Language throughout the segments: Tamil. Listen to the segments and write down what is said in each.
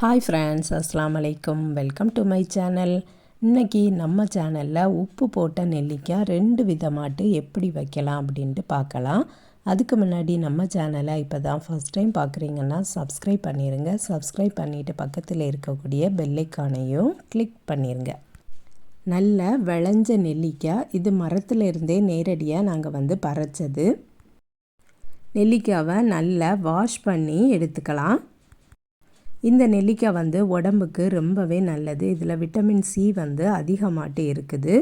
ஹாய் ஃப்ரெண்ட்ஸ், அஸ்ஸலாமு அலைக்கும். Welcome to my channel. இன்றைக்கி நம்ம சேனலில் உப்பு போட்ட நெல்லிக்காய் 2 விதமாட்டு எப்படி வைக்கலாம் அப்படின்ட்டு பார்க்கலாம். அதுக்கு முன்னாடி நம்ம சேனலை இப்போ தான் ஃபஸ்ட் டைம் பார்க்குறீங்கன்னா சப்ஸ்கிரைப் பண்ணிடுங்க. சப்ஸ்கிரைப் பண்ணிவிட்டு பக்கத்தில் இருக்கக்கூடிய பெல் ஐகானையும் கிளிக் பண்ணிடுங்க. நல்ல விளைஞ்ச நெல்லிக்காய், இது மரத்தில் இருந்தே நேரடியாக நாங்கள் பறிச்சது. நெல்லிக்காவை நல்லா வாஷ் பண்ணி எடுத்துக்கலாம். இந்த நெல்லிக்காய் உடம்புக்கு ரொம்பவே நல்லது. இதில் விட்டமின் சி அதிகமாட்டு இருக்குது.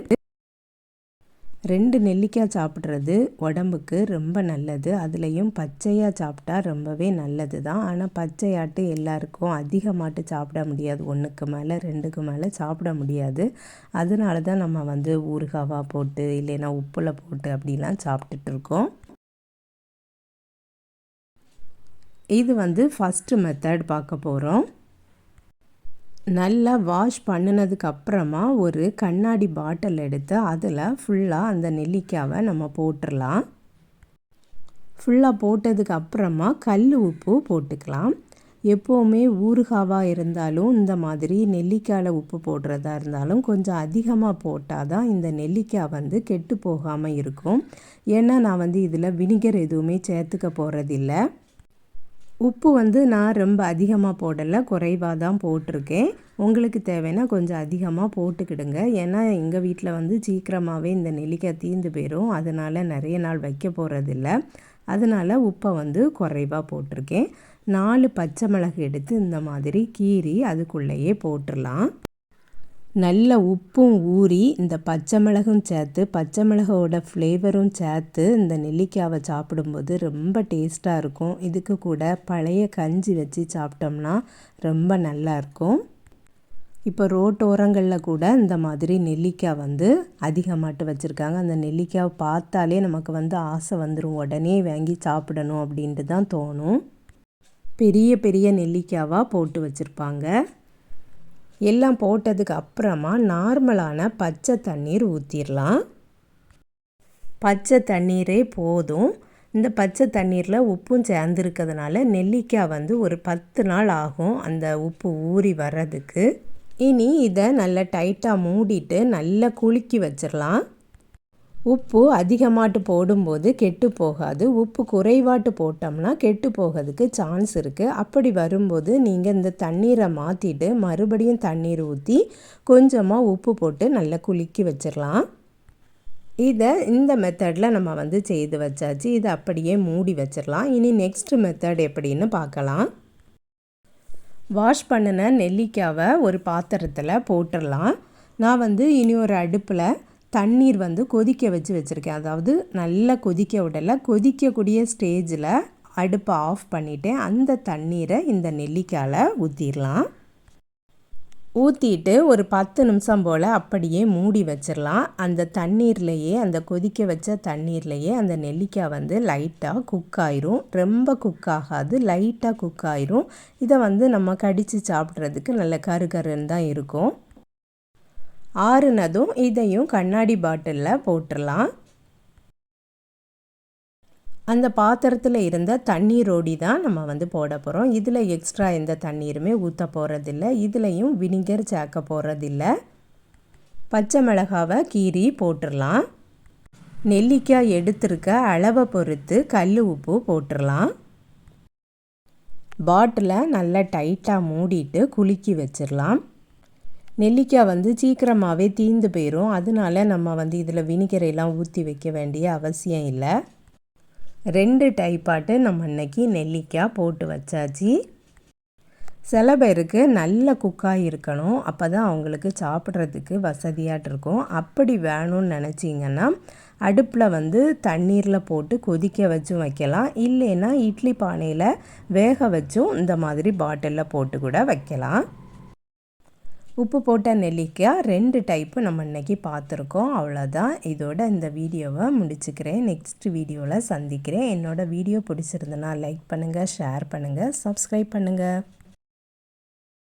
2 நெல்லிக்காய் சாப்பிட்றது உடம்புக்கு ரொம்ப நல்லது. அதுலேயும் பச்சையாக சாப்பிட்டா ரொம்பவே நல்லது தான். ஆனால் பச்சையாட்டு எல்லாருக்கும் அதிகமாட்டு சாப்பிட முடியாது. 1க்கு மேலே 2க்கு மேலே சாப்பிட முடியாது. அதனால தான் நம்ம ஊறுகாவாக போட்டு இல்லைன்னா உப்பில் போட்டு அப்படிலாம் சாப்பிட்டுட்டு இருக்கோம். இது ஃபஸ்ட்டு மெத்தட் பார்க்க போகிறோம். நல்லா வாஷ் பண்ணினதுக்கு அப்புறமா ஒரு கண்ணாடி பாட்டில் எடுத்து அதில் ஃபுல்லாக அந்த நெல்லிக்காவை நம்ம போட்டுடலாம். ஃபுல்லாக போட்டதுக்கு அப்புறமா கல் உப்பு போட்டுக்கலாம். எப்போவுமே ஊறுகாவாக இருந்தாலும் இந்த மாதிரி நெல்லிக்காயில் உப்பு போடுறதா இருந்தாலும் கொஞ்சம் அதிகமாக போட்டால் தான் இந்த நெல்லிக்காய் கெட்டு போகாமல் இருக்கும். ஏன்னா நான் இதில் வினிகர் எதுவுமே சேர்த்துக்க போகிறதில்ல. உப்பு நான் ரொம்ப அதிகமாக போடலை, குறைவாக தான் போட்டிருக்கேன். உங்களுக்கு தேவைன்னா கொஞ்சம் அதிகமாக போட்டுக்கிடுங்க. ஏன்னா எங்கள் வீட்டில் சீக்கிரமாகவே இந்த நெல்லிக்காய் தீர்ந்து போயிடும். அதனால் நிறைய நாள் வைக்க போகிறதில்ல. அதனால் உப்பை குறைவாக போட்டிருக்கேன். 4 பச்சை மிளகு எடுத்து இந்த மாதிரி கீறி அதுக்குள்ளேயே போட்டுடலாம். நல்ல உப்பும் ஊறி இந்த பச்சை மிளகும் சேர்த்து பச்சை மிளகோட ஃப்ளேவரும் சேர்த்து இந்த நெல்லிக்காவை சாப்பிடும்போது ரொம்ப டேஸ்ட்டாக இருக்கும். இதுக்கு கூட பழைய கஞ்சி வச்சு சாப்பிட்டோம்னா ரொம்ப நல்லாயிருக்கும். இப்போ ரோட்டோரங்களில் கூட இந்த மாதிரி நெல்லிக்காய் அதிகமாட்டு வச்சுருக்காங்க. அந்த நெல்லிக்காவை பார்த்தாலே நமக்கு ஆசை வந்துடும், உடனே வாங்கி சாப்பிடணும் அப்படின்ட்டு தான் தோணும். பெரிய பெரிய நெல்லிக்காவாக போட்டு வச்சுருப்பாங்க. எல்லாம் போட்டதுக்கு அப்புறமா நார்மலான பச்சை தண்ணீர் ஊற்றிடலாம். பச்சை தண்ணீரே போதும். இந்த பச்சை தண்ணீரில் உப்பும் சேர்ந்துருக்கிறதுனால நெல்லிக்காய் ஒரு 10 நாள் ஆகும் அந்த உப்பு ஊறி வர்றதுக்கு. இனி இதை நல்லா டைட்டாக மூடிட்டு நல்லா குலுக்கி வச்சிடலாம். உப்பு அதிகமாட்டு போடும்போது கெட்டு போகாது. உப்பு குறைவாட்டு போட்டோம்னா கெட்டு போகிறதுக்கு சான்ஸ் இருக்குது. அப்படி வரும்போது நீங்கள் இந்த தண்ணீரை மாற்றிட்டு மறுபடியும் தண்ணீர் ஊற்றி கொஞ்சமாக உப்பு போட்டு நல்லா குலுக்கி வச்சிடலாம். இதை இந்த மெத்தடில் நம்ம செய்து வச்சாச்சு. இதை அப்படியே மூடி வச்சிடலாம். இனி நெக்ஸ்ட் மெத்தட் எப்படின்னு பார்க்கலாம். வாஷ் பண்ணின நெல்லிக்காவை ஒரு பாத்திரத்தில் போட்டுடலாம். நான் இனி ஒரு அடுப்பில் தண்ணீர் கொதிக்க வச்சுருக்கேன். அதாவது நல்லா கொதிக்க விடலை, கொதிக்கக்கூடிய ஸ்டேஜில் அடுப்பை ஆஃப் பண்ணிவிட்டு அந்த தண்ணீரை இந்த நெல்லிக்காயில் ஊற்றிடலாம். ஊற்றிட்டு ஒரு 10 நிமிஷம் போல் அப்படியே மூடி வச்சிடலாம். அந்த தண்ணீர்லேயே, அந்த கொதிக்க வச்ச தண்ணீர்லேயே அந்த நெல்லிக்காய் லைட்டாக குக் ஆயிரும். ரொம்ப குக் ஆகாது, லைட்டாக குக் ஆயிரும். இதை நம்ம கடித்து சாப்பிட்றதுக்கு நல்ல கருகருன்னு தான் இருக்கும். ஆறுனதும் இதையும் கண்ணாடி பாட்டிலில் போட்டுடலாம். அந்த பாத்திரத்தில் இருந்த தண்ணீரோடி தான் நம்ம போட போகிறோம். இதில் எக்ஸ்ட்ரா எந்த தண்ணீருமே ஊற்ற போகிறதில்ல. இதுலேயும் வினிகர் சேர்க்க போகிறதில்ல. பச்சை மிளகாவை கீறி போட்டுடலாம். நெல்லிக்காய் எடுத்திருக்க அளவை பொறுத்து கல் உப்பு போட்டுடலாம். பாட்டிலை நல்லா டைட்டாக மூடிட்டு குலுக்கி வச்சிடலாம். நெல்லிக்காய் சீக்கிரமாகவே தீர்ந்து போயிடும். அதனால நம்ம இதில் வினிகரெல்லாம் ஊற்றி வைக்க வேண்டிய அவசியம் இல்லை. 2 டைப்பாட்டு நம்ம இன்றைக்கி நெல்லிக்காய் போட்டு வச்சாச்சு. சில பேருக்கு நல்ல குக்காக இருக்கணும், அப்போ தான் அவங்களுக்கு சாப்பிட்றதுக்கு வசதியாட்டு இருக்கும். அப்படி வேணும்னு நினச்சிங்கன்னா அடுப்பில் தண்ணீரில் போட்டு கொதிக்க வச்சும் வைக்கலாம். இல்லைன்னா இட்லி பானையில் வேக வச்சும் இந்த மாதிரி பாட்டிலில் போட்டு கூட வைக்கலாம். உப்பு போட்ட நெல்லிக்காய் 2 டைப்பு நம்ம இன்றைக்கி பார்த்துருக்கோம். அவ்வளோதான். இதோட இந்த வீடியோவை முடிச்சுக்கிறேன். நெக்ஸ்ட் வீடியோவில் சந்திக்கிறேன். என்னோடய வீடியோ பிடிச்சிருந்தனா லைக் பண்ணுங்கள், ஷேர் பண்ணுங்கள், சப்ஸ்கிரைப் பண்ணுங்கள்.